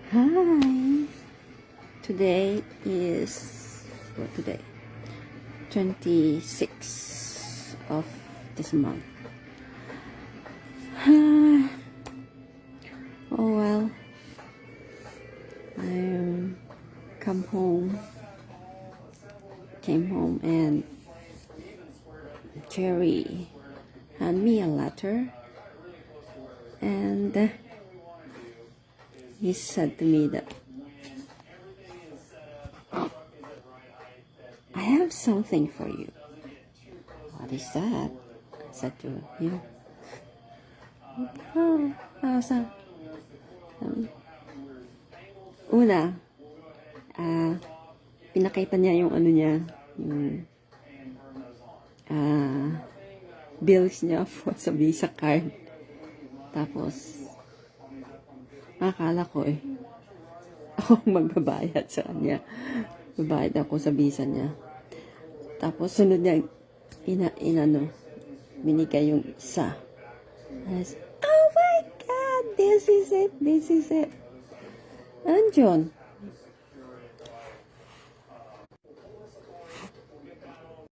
Hi! Today is, what today? 26th of this month. Oh well. I came home and Jerry handed me a letter and he said to me that I have something for you. What is that? I said to him. Una, pinakita niya yung ano niya, yung bills niya sa Visa card. Tapos, akala ko ako magbabayad sa kanya. Babayad ako sa Visa niya. Tapos, sunod niya, binigay yung isa. Oh my God! This is it! This is it! Andiyon.